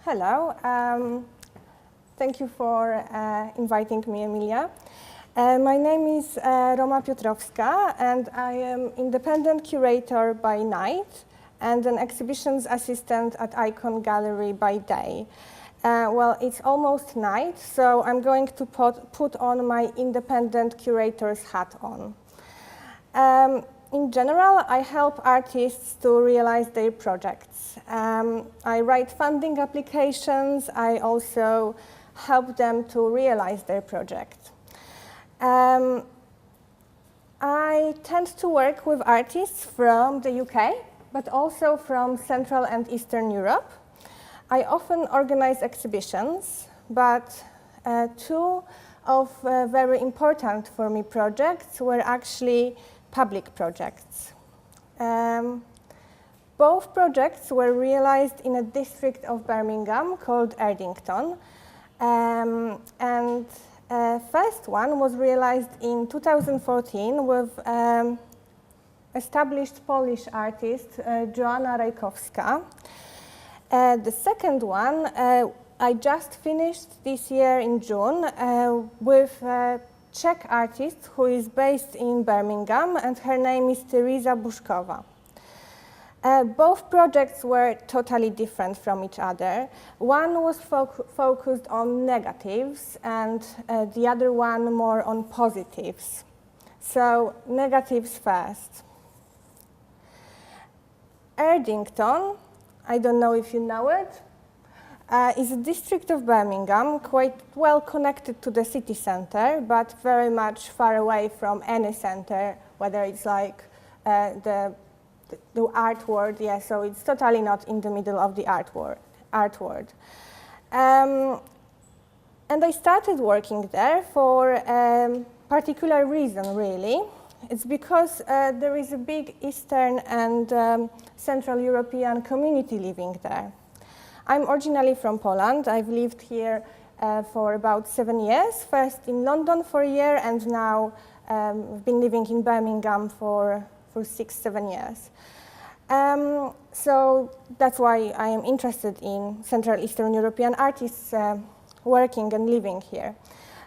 Hello. Thank you for inviting me, Emilia. My name is Roma Piotrowska, and I am independent curator by night and an exhibitions assistant at Icon Gallery by day. Well, it's almost night, so I'm going to put on my independent curator's hat on. In general, I help artists to realize their projects. I write funding applications. I also help them to realize their project. I tend to work with artists from the UK, but also from Central and Eastern Europe. I often organize exhibitions, but two of very important for me projects were actually public projects. Both projects were realized in a district of Birmingham called Erdington. First one was realized in 2014 with established Polish artist Joanna Rajkowska. The second one I just finished this year in June with Czech artist who is based in Birmingham, and her name is Teresa Buszkowa. Both projects were totally different from each other. One was focused on negatives, and the other one more on positives. So, negatives first. Erdington, I don't know if you know it, is a district of Birmingham, quite well connected to the city center, but very much far away from any center, whether it's like the art world, yeah, so it's totally not in the middle of the art world. And I started working there for a particular reason, really. It's because there is a big Eastern and Central European community living there. I'm originally from Poland. I've lived here for about 7 years, first in London for a year, and now I've been living in Birmingham for 6-7 years. So that's why I am interested in Central Eastern European artists working and living here.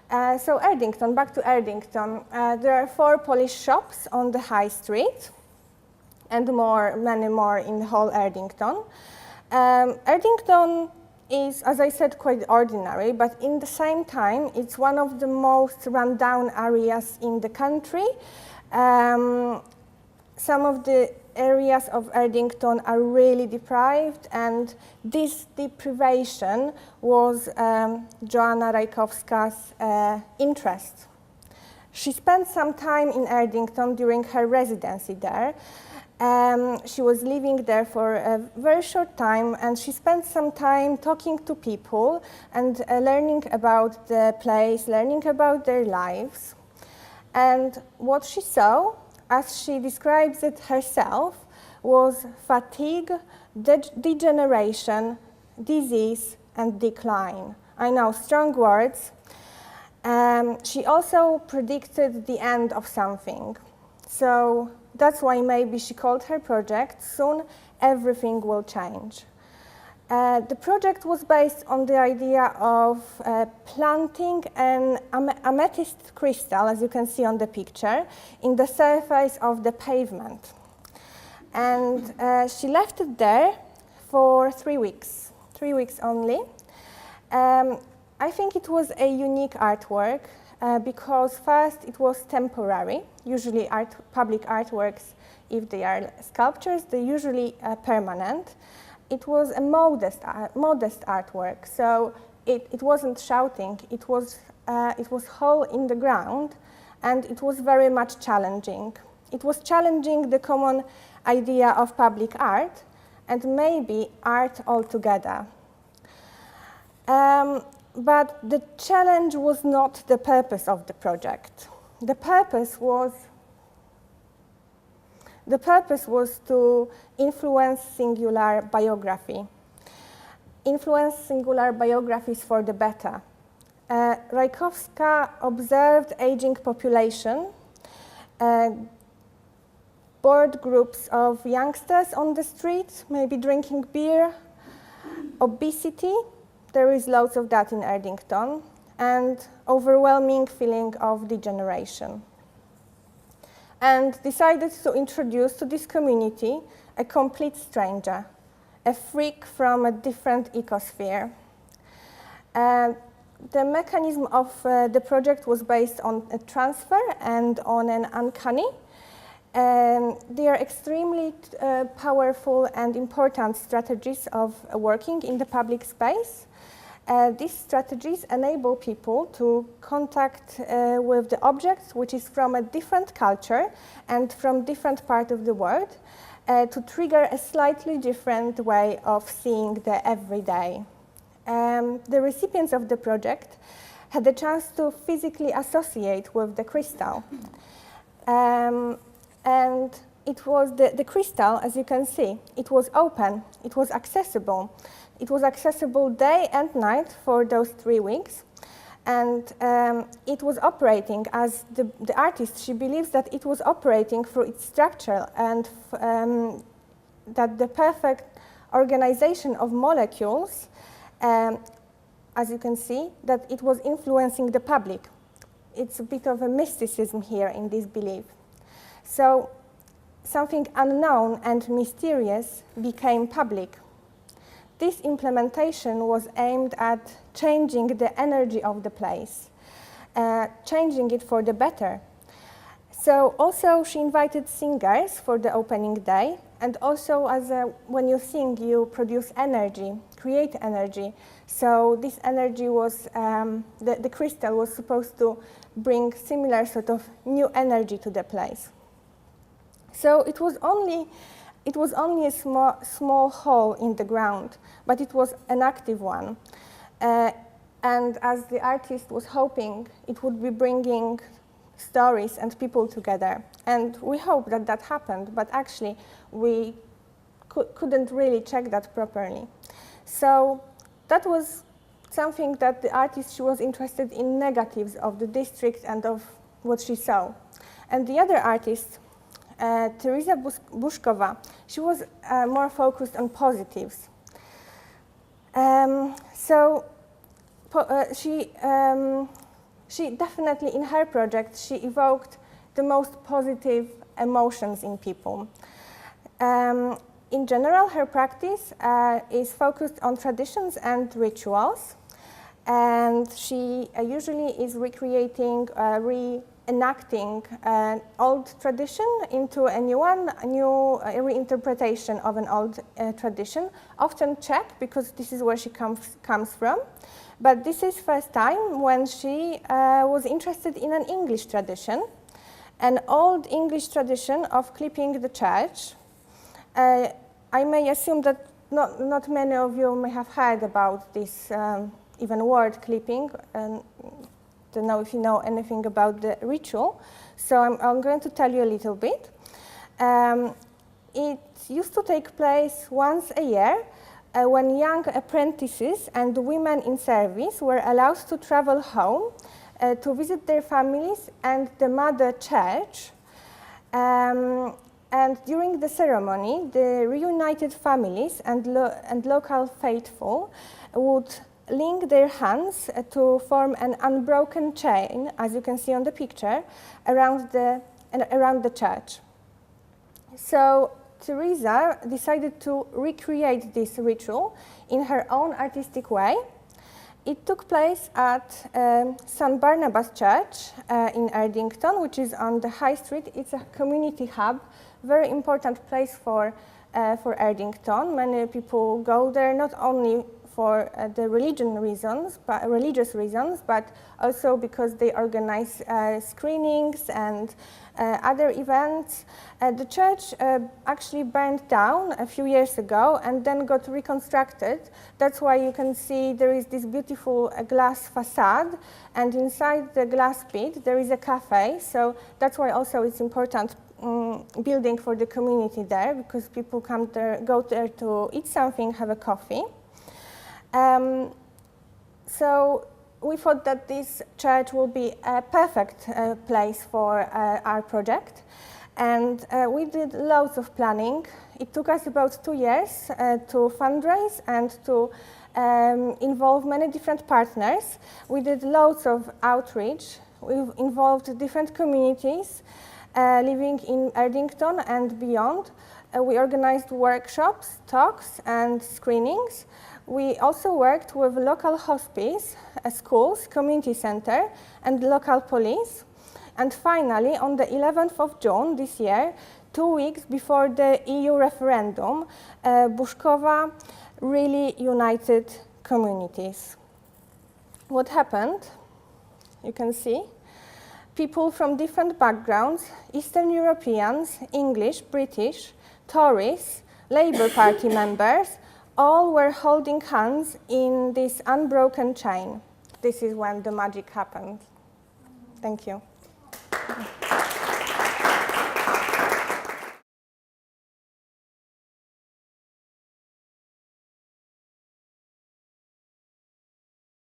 So Erdington, back to Erdington. There are 4 Polish shops on the high street, and many more in the whole Erdington. Erdington is, as I said, quite ordinary, but in the same time, it's one of the most run-down areas in the country. Some of the areas of Erdington are really deprived, and this deprivation was Joanna Rajkowska's interest. She spent some time in Erdington during her residency there. She was living there for a very short time, and she spent some time talking to people and learning about the place, learning about their lives. And what she saw, as she describes it herself, was fatigue, degeneration, disease, and decline. I know, strong words. She also predicted the end of something. So that's why maybe she called her project "Soon Everything Will Change." The project was based on the idea of planting an amethyst crystal, as you can see on the picture, in the surface of the pavement. And she left it there for 3 weeks, 3 weeks only. I think it was a unique artwork because first it was temporary. Usually public artworks, if they are sculptures, they're usually permanent. It was a modest artwork, so it wasn't shouting. It was whole in the ground, and it was very much challenging. It was challenging the common idea of public art, and maybe art altogether. But the challenge was not the purpose of the project. The purpose was to influence singular biography. Influence singular biographies for the better. Rajkowska observed aging population, bored groups of youngsters on the street, maybe drinking beer, obesity, there is loads of that in Erdington, and overwhelming feeling of degeneration. And decided to introduce to this community a complete stranger, a freak from a different ecosphere. The mechanism of the project was based on a transfer and on an uncanny. They are extremely powerful and important strategies of working in the public space. These strategies enable people to contact with the objects which is from a different culture and from different part of the world to trigger a slightly different way of seeing the everyday. The recipients of the project had the chance to physically associate with the crystal. And it was the crystal, as you can see, it was open, it was accessible. It was accessible day and night for those 3 weeks. And it was operating as the artist, she believes that it was operating through its structure and that the perfect organization of molecules, as you can see, that it was influencing the public. It's a bit of a mysticism here in this belief. So something unknown and mysterious became public. This implementation was aimed at changing the energy of the place, changing it for the better. So also she invited singers for the opening day, and also when you sing, you produce energy, create energy. So this energy was, the crystal was supposed to bring similar sort of new energy to the place. So it was only a small hole in the ground, but it was an active one. And as the artist was hoping, it would be bringing stories and people together. And we hope that that happened, but actually we couldn't really check that properly. So that was something that the artist, she was interested in negatives of the district and of what she saw. And the other artist, Teresa Bushkova, she was more focused on positives. She definitely, in her project, she evoked the most positive emotions in people. In general, her practice is focused on traditions and rituals, and she usually is recreating, reenacting an old tradition into a new one, a new reinterpretation of an old tradition, often Czech, because this is where she comes from. But this is first time when she was interested in an English tradition, an old English tradition of clipping the church. I may assume that not many of you may have heard about this even word clipping. Don't know if you know anything about the ritual, so I'm going to tell you a little bit. It used to take place once a year when young apprentices and women in service were allowed to travel home to visit their families and the mother church. And during the ceremony, the reunited families and local faithful would link their hands to form an unbroken chain, as you can see on the picture, around the church. So Teresa decided to recreate this ritual in her own artistic way. It took place at St. Barnabas Church in Erdington, which is on the High Street. It's a community hub, very important place for Erdington. Many people go there not only for the religious reasons, but also because they organize screenings and other events. The church actually burned down a few years ago and then got reconstructed. That's why you can see there is this beautiful glass facade, and inside the glass pit there is a cafe. So that's why also it's important building for the community there, because people go there to eat something, have a coffee. So we thought that this church will be a perfect place for our project. And we did loads of planning. It took us about 2 years to fundraise and to involve many different partners. We did loads of outreach. We've involved different communities living in Erdington and beyond. We organized workshops, talks, and screenings. We also worked with local hospice, schools, community center, and local police. And finally, on the 11th of June this year, 2 weeks before the EU referendum, Buszkowa really united communities. What happened? You can see. People from different backgrounds, Eastern Europeans, English, British, Tories, Labour Party members, all were holding hands in this unbroken chain. This is when the magic happened. Thank you.